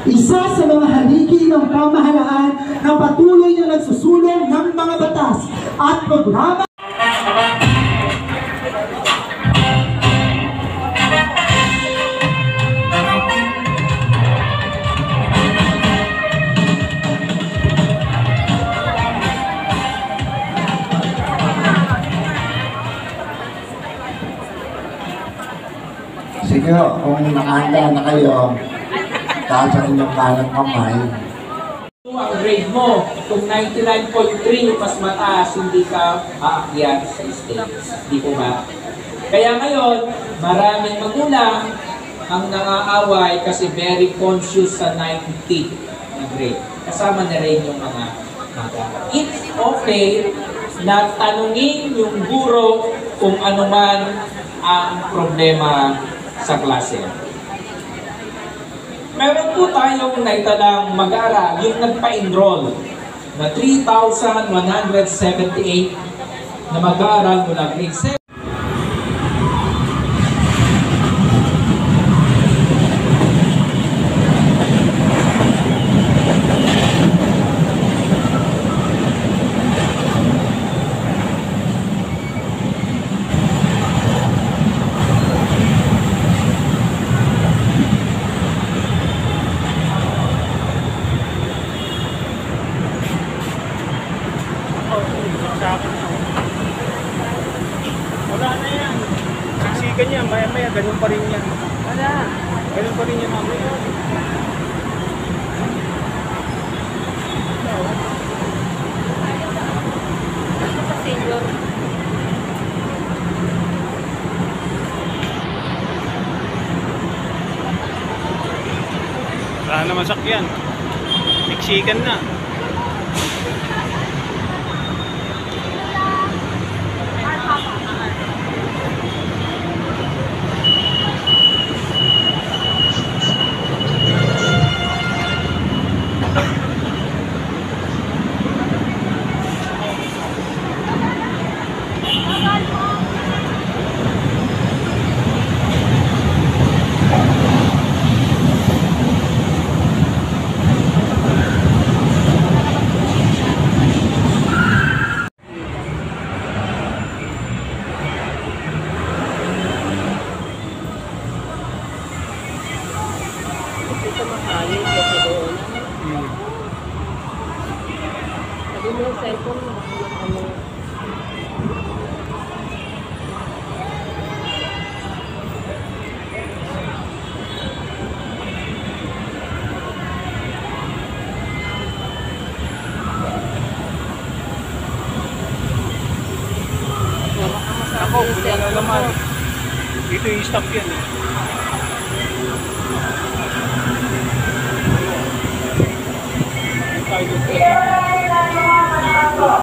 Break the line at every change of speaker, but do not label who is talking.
Isa sa mga haligi ng pamahalaan na patuloy na nagsusulong ng mga batas at programa.
Sige, kung nakahanda na kayo, taas ang inyong kalang kamay.
Ang grade mo, kung 99.3 mas mataas, hindi ka aakyat sa stage. Di po ba? Kaya ngayon, maraming magulang ang nangaaway kasi very conscious sa 90 na grade. Kasama na rin yung mga bata. It's okay na tanungin yung guro kung ano man ang problema sa klase. Meron po tayong naitalang mag-aaral, yung nagpa-enroll na 3,178 na mag-aaral mula grade 7.
Wala na yan. Siksikan niya, maya-maya, ganun pa rin yan. Wala. Ganun pa rin yan, mamaya. Wala naman sakyan. Siksikan na.
Ito mahangin kasi doon. Sabi mo yung cellphone mo.
Ako, wala na naman. Dito yung stop yan eh.